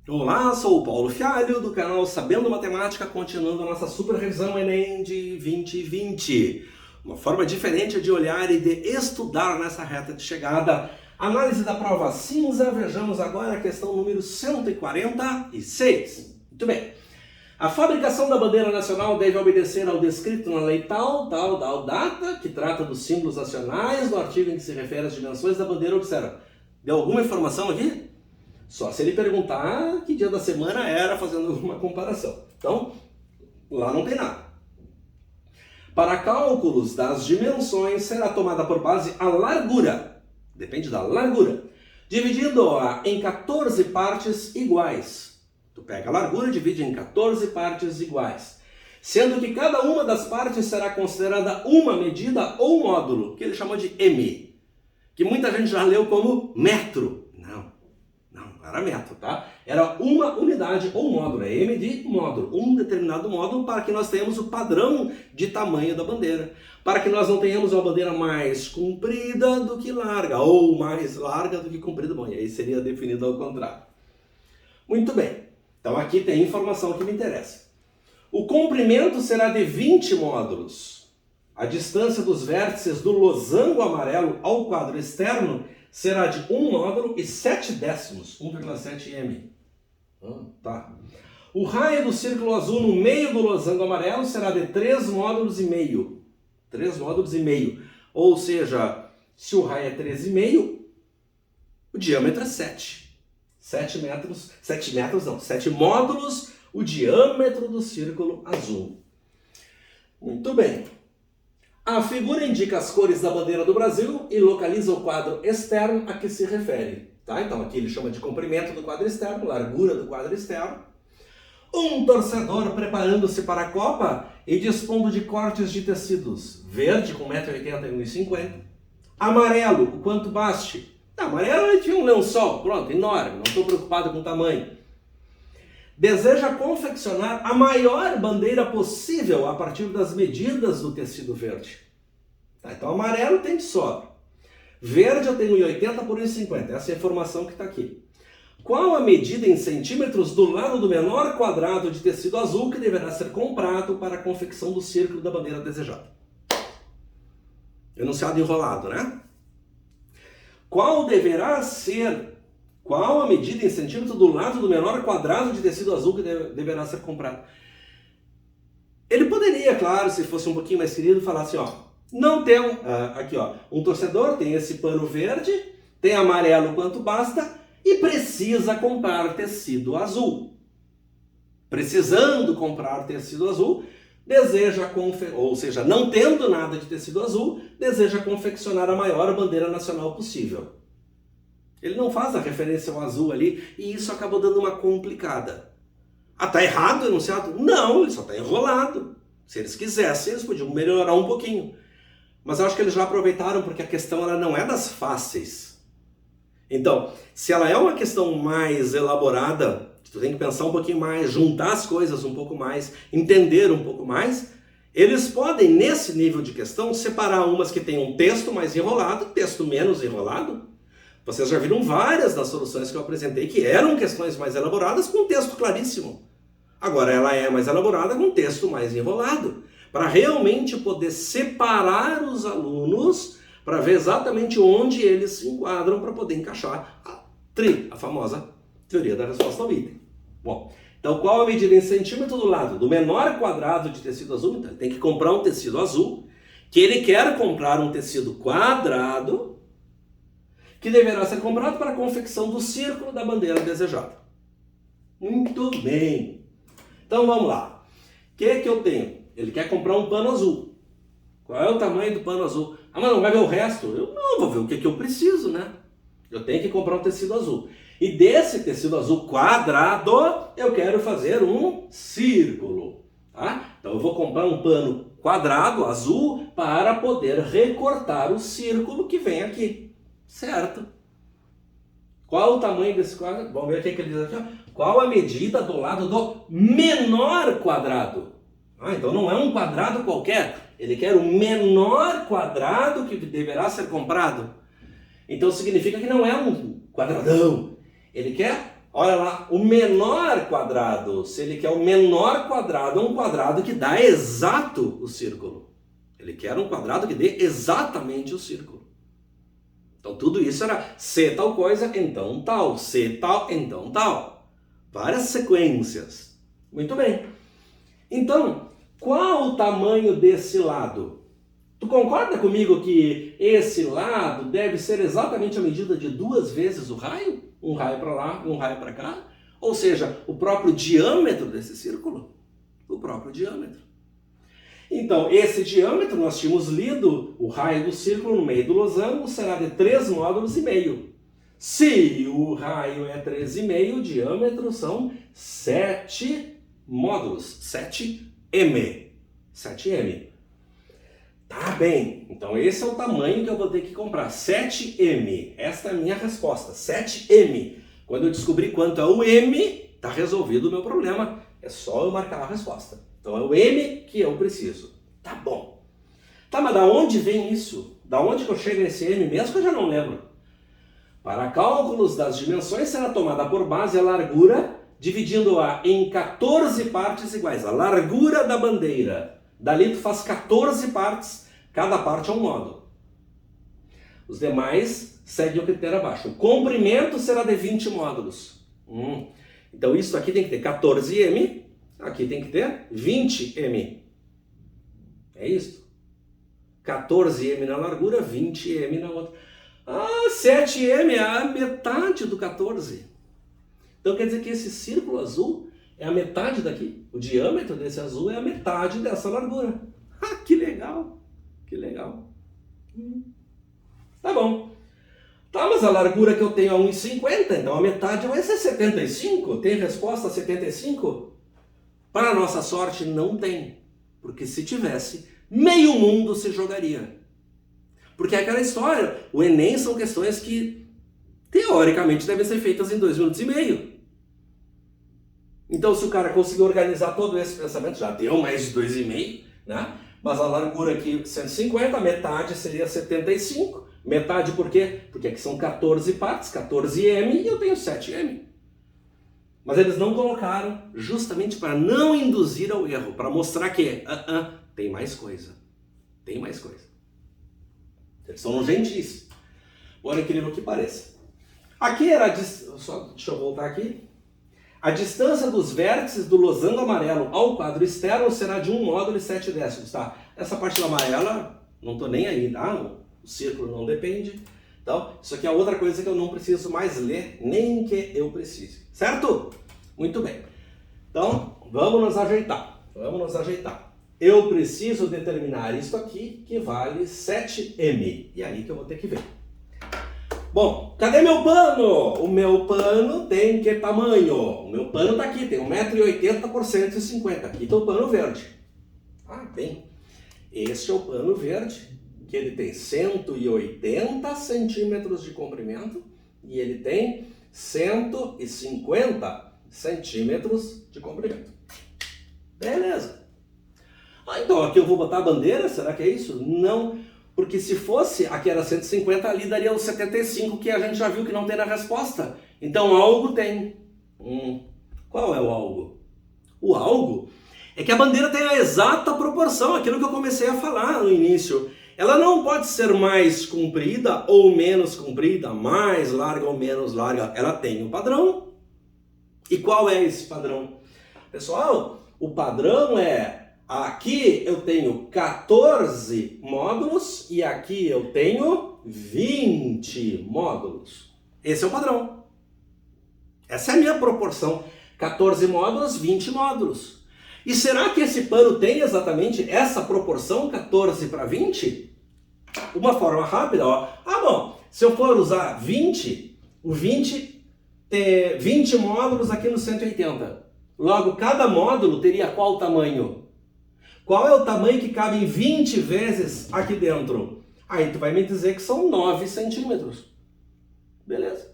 Olá, sou o Paulo Fialho do canal Sabendo Matemática, continuando a nossa super revisão Enem de 2020. Uma forma diferente de olhar e de estudar nessa reta de chegada. Análise da prova cinza, vejamos agora a questão número 146. Muito bem. A fabricação da bandeira nacional deve obedecer ao descrito na lei tal data, que trata dos símbolos nacionais, no artigo em que se refere às dimensões da bandeira. Observa, deu alguma informação aqui? Só se ele perguntar que dia da semana era, fazendo uma comparação. Então, lá não tem nada. Para cálculos das dimensões, será tomada por base a largura. Depende da largura. Dividindo-a em 14 partes iguais. Tu pega a largura e divide em 14 partes iguais. Sendo que cada uma das partes será considerada uma medida ou módulo, que ele chamou de M. Que muita gente já leu como metro. Não era metro, tá? Era uma unidade ou módulo, é M de módulo, um determinado módulo para que nós tenhamos o padrão de tamanho da bandeira. Para que nós não tenhamos uma bandeira mais comprida do que larga, ou mais larga do que comprida. Bom, e aí seria definido ao contrário. Muito bem, então aqui tem informação que me interessa. O comprimento será de 20 módulos. A distância dos vértices do losango amarelo ao quadro externo será de 1 módulo e 7 décimos, 1,7 m. Tá. O raio do círculo azul no meio do losango amarelo será de 3 módulos e meio. 3 módulos e meio. Ou seja, se o raio é 3,5, o diâmetro é 7. 7 módulos, o diâmetro do círculo azul. Muito bem. A figura indica as cores da bandeira do Brasil e localiza o quadro externo a que se refere. Tá? Então aqui ele chama de comprimento do quadro externo, largura do quadro externo. Um torcedor preparando-se para a Copa e dispondo de cortes de tecidos. Verde com 1,80 m e 1,50 m. Amarelo, o quanto baste. Amarelo ele tinha um lençol, pronto, enorme, não estou preocupado com o tamanho. Deseja confeccionar a maior bandeira possível a partir das medidas do tecido verde. Tá, então amarelo tem de sobra. Verde eu tenho 1,80 por 1,50. Essa é a informação que está aqui. Qual a medida em centímetros do lado do menor quadrado de tecido azul que deverá ser comprado para a confecção do círculo da bandeira desejada? Enunciado enrolado, né? Qual a medida em centímetro do lado do menor quadrado de tecido azul que deverá ser comprado? Ele poderia, claro, se fosse um pouquinho mais querido, falar assim, ó, não tem, aqui ó, um torcedor tem esse pano verde, tem amarelo quanto basta e precisa comprar tecido azul. Precisando comprar tecido azul, ou seja, não tendo nada de tecido azul, deseja confeccionar a maior bandeira nacional possível. Ele não faz a referência ao azul ali e isso acabou dando uma complicada. Ah, tá errado o enunciado? Não, ele só tá enrolado. Se eles quisessem, eles podiam melhorar um pouquinho. Mas eu acho que eles já aproveitaram porque a questão ela não é das fáceis. Então, se ela é uma questão mais elaborada, tu tem que pensar um pouquinho mais, juntar as coisas um pouco mais, entender um pouco mais, eles podem, nesse nível de questão, separar umas que têm um texto mais enrolado, texto menos enrolado. Vocês já viram várias das soluções que eu apresentei que eram questões mais elaboradas com um texto claríssimo. Agora ela é mais elaborada com um texto mais enrolado, para realmente poder separar os alunos, para ver exatamente onde eles se enquadram, para poder encaixar a famosa teoria da resposta ao item. Bom, então qual a medida em centímetro do lado do menor quadrado de tecido azul? Então ele tem que comprar um tecido azul, que ele quer comprar um tecido quadrado, que deverá ser comprado para a confecção do círculo da bandeira desejada. Muito bem. Então vamos lá. O que eu tenho? Ele quer comprar um pano azul. Qual é o tamanho do pano azul? Ah, mas não vai ver o resto? Eu não vou ver o que eu preciso, né? Eu tenho que comprar um tecido azul. E desse tecido azul quadrado, eu quero fazer um círculo. Tá? Então eu vou comprar um pano quadrado, azul, para poder recortar o círculo que vem aqui. Certo. Qual o tamanho desse quadrado? Vamos ver o que ele diz aqui. Ó. Qual a medida do lado do menor quadrado? Então não é um quadrado qualquer. Ele quer o menor quadrado que deverá ser comprado. Então significa que não é um quadradão. Ele quer olha lá, o menor quadrado. Se ele quer o menor quadrado, é um quadrado que dá exato o círculo. Ele quer um quadrado que dê exatamente o círculo. Então tudo isso era C tal coisa, então tal. C tal, então tal. Várias sequências. Muito bem. Então, qual o tamanho desse lado? Tu concorda comigo que esse lado deve ser exatamente a medida de 2 vezes o raio? Um raio para lá e um raio para cá? Ou seja, o próprio diâmetro desse círculo? O próprio diâmetro. Então, esse diâmetro, nós tínhamos lido, o raio do círculo no meio do losango será de 3 módulos e meio. Se o raio é 3,5, o diâmetro são 7 módulos, 7m. 7m. Tá bem, então esse é o tamanho que eu vou ter que comprar, 7m. Esta é a minha resposta, 7m. Quando eu descobrir quanto é o m, tá resolvido o meu problema. É só eu marcar a resposta. Então é o m que eu preciso. Tá bom. Tá, mas da onde vem isso? Da onde que eu chego nesse m mesmo que eu já não lembro? Para cálculos das dimensões será tomada por base a largura, dividindo-a em 14 partes iguais. A largura da bandeira. Dali tu faz 14 partes, cada parte é um módulo. Os demais seguem o critério abaixo. O comprimento será de 20 módulos. Então isso aqui tem que ter 14m, aqui tem que ter 20m. É isso? 14m na largura, 20m na outra. 7m é a metade do 14. Então quer dizer que esse círculo azul é a metade daqui. O diâmetro desse azul é a metade dessa largura. Que legal! Que legal! Tá bom. Tá, mas a largura que eu tenho é 1,50, então a metade vai ser 75. Tem resposta a 75? Para nossa sorte, não tem. Porque se tivesse, meio mundo se jogaria. Porque é aquela história. O Enem são questões que, teoricamente, devem ser feitas em 2 minutos e meio. Então, se o cara conseguir organizar todo esse pensamento, já deu mais de 2,5, né? Mas a largura aqui, 150, a metade seria 75. Metade por quê? Porque aqui são 14 partes, 14m, e eu tenho 7m. Mas eles não colocaram justamente para não induzir ao erro, para mostrar que tem mais coisa. Tem mais coisa. Eles são gentis. Por incrível que pareça. Aqui era... deixa eu voltar aqui. A distância dos vértices do losango amarelo ao quadro externo será de 1 módulo e 7 décimos, tá? Essa parte amarela, não estou nem aí, tá? O círculo não depende. Então, isso aqui é outra coisa que eu não preciso mais ler, nem que eu precise. Certo? Muito bem. Então, vamos nos ajeitar. Vamos nos ajeitar. Eu preciso determinar isso aqui, que vale 7m. E aí que eu vou ter que ver. Bom, cadê meu pano? O meu pano tem que tamanho? O meu pano está aqui, tem 1,80 m por 150. Aqui está o pano verde. Bem, este é o pano verde, que ele tem 180 centímetros de comprimento e ele tem 150 centímetros de comprimento. Beleza. Então aqui eu vou botar a bandeira, será que é isso? Não. Porque se fosse, aqui era 150, ali daria os 75, que a gente já viu que não tem na resposta. Então algo tem. Qual é o algo? O algo é que a bandeira tem a exata proporção, aquilo que eu comecei a falar no início. Ela não pode ser mais comprida ou menos comprida, mais larga ou menos larga. Ela tem um padrão. E qual é esse padrão? Pessoal, o padrão é... Aqui eu tenho 14 módulos e aqui eu tenho 20 módulos. Esse é o padrão. Essa é a minha proporção. 14 módulos, 20 módulos. E será que esse pano tem exatamente essa proporção, 14 para 20? Uma forma rápida, ó. Bom, se eu for usar 20, o 20 tem 20 módulos aqui no 180. Logo, cada módulo teria qual tamanho? Qual é o tamanho que cabe em 20 vezes aqui dentro? Aí tu vai me dizer que são 9 centímetros. Beleza.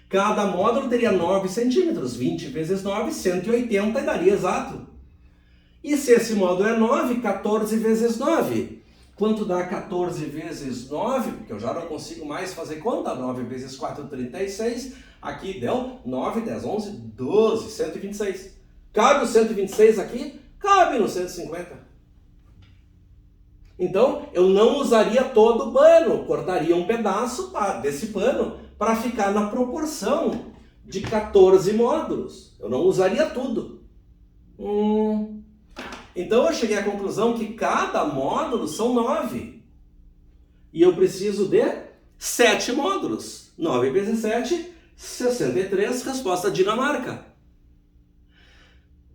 Cada módulo teria 9 centímetros. 20 vezes 9, 180 e daria exato. E se esse módulo é 9, 14 vezes 9. Quanto dá 14 vezes 9? Porque eu já não consigo mais fazer conta. 9 vezes 4, 36. Aqui deu 9, 10, 11, 12, 126. Cabe o 126 aqui? Cabe no 150. Então, eu não usaria todo o pano. Cortaria um pedaço desse pano para ficar na proporção de 14 módulos. Eu não usaria tudo. Então eu cheguei à conclusão que cada módulo são 9. E eu preciso de 7 módulos. 9 vezes 7, 63, resposta Dinamarca.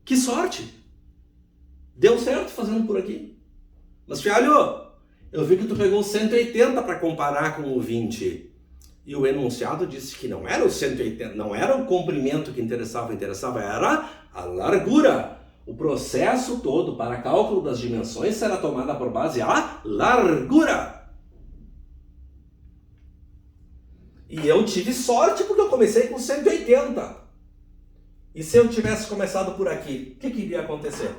Que sorte! Deu certo fazendo por aqui. Mas, filho, eu vi que tu pegou 180 para comparar com o 20. E o enunciado disse que não era o 180, não era o comprimento que interessava era a largura. O processo todo para cálculo das dimensões será tomada por base a largura. E eu tive sorte porque eu comecei com 180. E se eu tivesse começado por aqui, o que iria acontecer?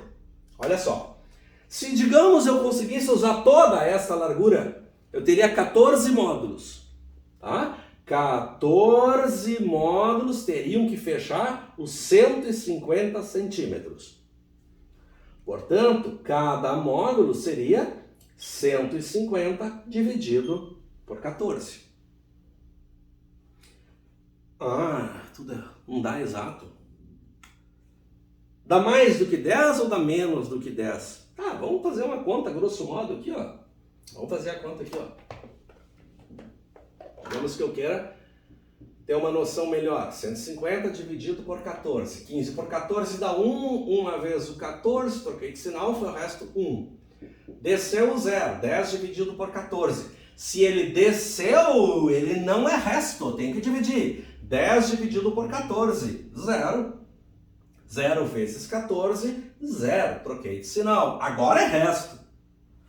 Olha só. Se, digamos, eu conseguisse usar toda essa largura, eu teria 14 módulos. Tá? 14 módulos teriam que fechar os 150 centímetros. Portanto, cada módulo seria 150 dividido por 14. Tudo não dá exato. Dá mais do que 10 ou dá menos do que 10? Tá, vamos fazer uma conta, grosso modo, aqui, ó. Vamos fazer a conta aqui, ó. Digamos que eu queira ter uma noção melhor. 150 dividido por 14. 15 por 14 dá 1. Uma vez o 14, troquei de sinal, foi o resto 1. Desceu o 0. 10 dividido por 14. Se ele desceu, ele não é resto. Tem que dividir. 10 dividido por 14. 0. 0 vezes 14, 0. Troquei de sinal. Agora é resto.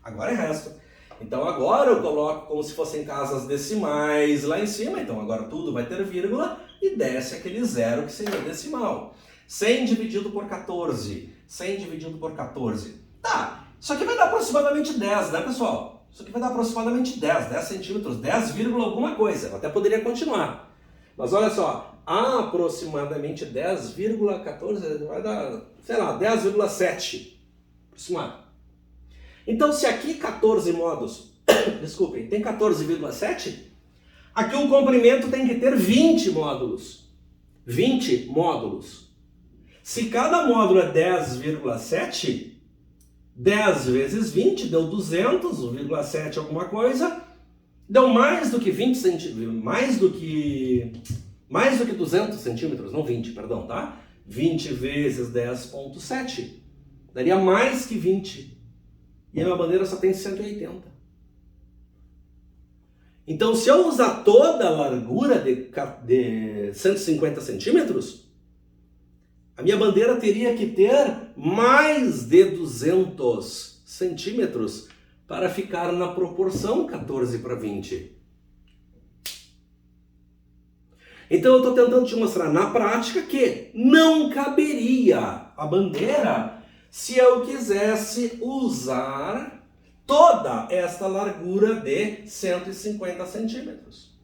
Agora é resto. Então agora eu coloco como se fossem casas decimais lá em cima. Então agora tudo vai ter vírgula e desce aquele 0 que seria decimal. 100 dividido por 14. 100 dividido por 14. Tá, isso aqui vai dar aproximadamente 10, né, pessoal? Isso aqui vai dar aproximadamente 10 centímetros, 10, alguma coisa. Eu até poderia continuar. Mas olha só, aproximadamente 10,14 vai dar, sei lá, 10,7 aproximado. Então, se aqui 14 módulos, desculpem, tem 14,7, aqui o comprimento tem que ter 20 módulos. 20 módulos. Se cada módulo é 10,7, 10 vezes 20 deu 200, 1,7 alguma coisa, deu mais do que 20 centímetros, mais do que 200 centímetros, não 20, perdão, tá? 20 vezes 10,7, daria mais que 20. E a minha bandeira só tem 180. Então, se eu usar toda a largura de 150 centímetros, a minha bandeira teria que ter mais de 200 centímetros para ficar na proporção 14 para 20. Então, eu estou tentando te mostrar na prática que não caberia a bandeira se eu quisesse usar toda esta largura de 150 centímetros.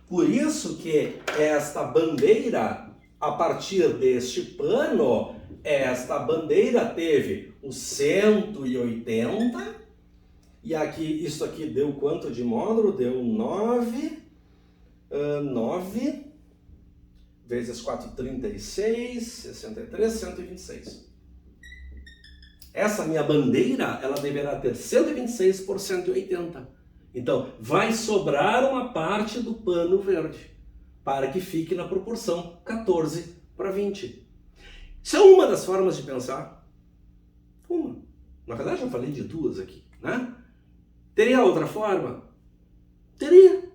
Por isso que esta bandeira, a partir deste pano, esta bandeira teve o 180, e aqui, isso aqui deu quanto de módulo? Deu 9 vezes 4, 36, 63, 126. Essa minha bandeira, ela deverá ter 126 por 180. Então, vai sobrar uma parte do pano verde, para que fique na proporção 14 para 20. Isso é uma das formas de pensar. Uma. Na verdade, eu falei de duas aqui, né? Teria outra forma? Teria.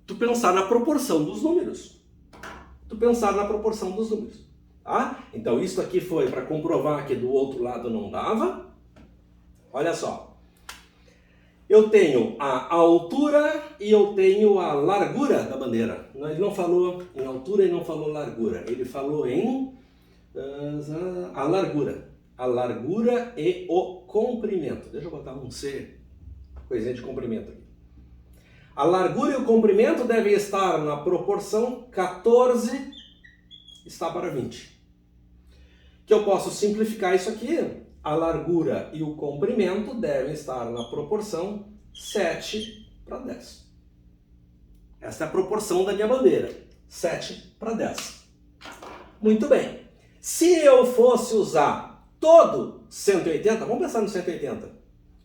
Tu pensar na proporção dos números. Tá? Então isso aqui foi para comprovar que do outro lado não dava. Olha só. Eu tenho a altura e eu tenho a largura da bandeira. Ele não falou em altura e não falou largura. Ele falou em a largura. A largura e o comprimento. Deixa eu botar um C coisinha de comprimento aqui. A largura e o comprimento devem estar na proporção 14 está para 20. Que eu posso simplificar isso aqui. A largura e o comprimento devem estar na proporção 7 para 10. Essa é a proporção da minha bandeira. 7 para 10. Muito bem. Se eu fosse usar todo 180, vamos pensar no 180.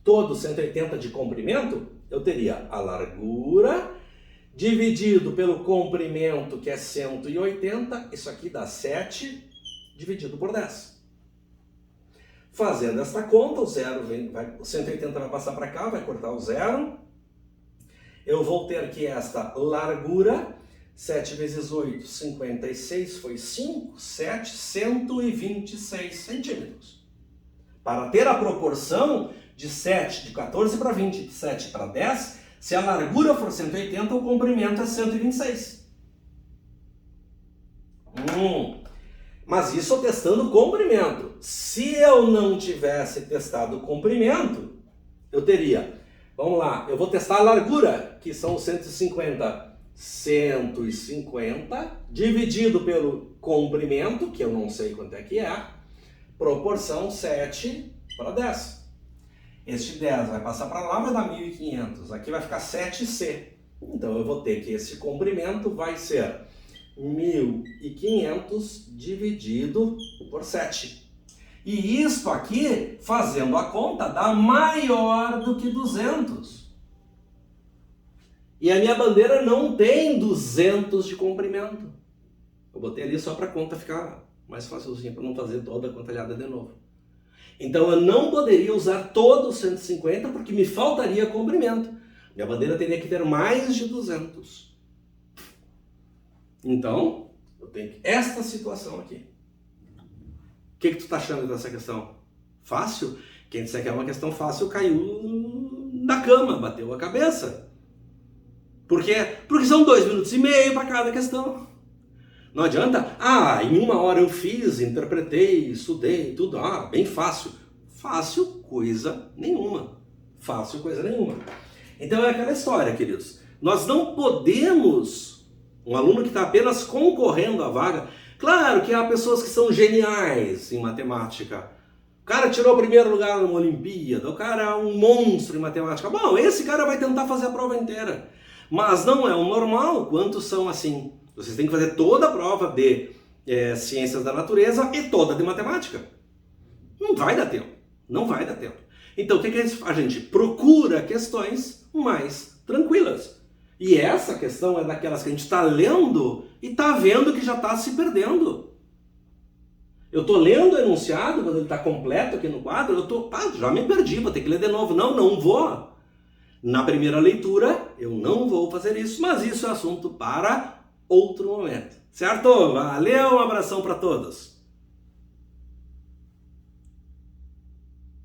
Todo 180 de comprimento, eu teria a largura dividido pelo comprimento, que é 180. Isso aqui dá 7 dividido por 10. Fazendo esta conta, o 180 vai passar para cá, vai cortar o 0. Eu vou ter aqui esta largura, 7 vezes 8, 56, foi 5, 7, 126 centímetros. Para ter a proporção de 14 para 20, de 7 para 10, se a largura for 180, o comprimento é 126. Mas isso eu testando o comprimento. Se eu não tivesse testado o comprimento, eu teria... Vamos lá, eu vou testar a largura, que são 150. 150 dividido pelo comprimento, que eu não sei quanto é que é, proporção 7 para 10. Este 10 vai passar para lá, vai dar 1.500. Aqui vai ficar 7C. Então eu vou ter que esse comprimento vai ser 1.500 dividido por 7. E isso aqui, fazendo a conta, dá maior do que 200. E a minha bandeira não tem 200 de comprimento. Eu botei ali só para a conta ficar mais facilzinho, para não fazer toda a contalhada de novo. Então eu não poderia usar todo o 150 porque me faltaria comprimento. Minha bandeira teria que ter mais de 200. Então, eu tenho esta situação aqui. O que tu está achando dessa questão? Fácil? Quem disser que é uma questão fácil caiu na cama, bateu a cabeça. Por quê? Porque são 2 minutos e meio para cada questão. Não adianta, em 1 hora eu fiz, interpretei, estudei, tudo, bem fácil. Fácil coisa nenhuma. Fácil coisa nenhuma. Então é aquela história, queridos. Nós não podemos, um aluno que está apenas concorrendo à vaga, claro que há pessoas que são geniais em matemática. O cara tirou o primeiro lugar numa Olimpíada, o cara é um monstro em matemática. Bom, esse cara vai tentar fazer a prova inteira. Mas não é o normal. Quantos são assim? Vocês têm que fazer toda a prova de ciências da natureza e toda de matemática. Não vai dar tempo. Não vai dar tempo. Então o que a gente procura questões mais tranquilas. E essa questão é daquelas que a gente está lendo e está vendo que já está se perdendo. Eu estou lendo o enunciado, quando ele está completo aqui no quadro, eu estou, já me perdi, vou ter que ler de novo. Não vou. Na primeira leitura, eu não vou fazer isso, mas isso é assunto para outro momento. Certo? Valeu, um abração para todos.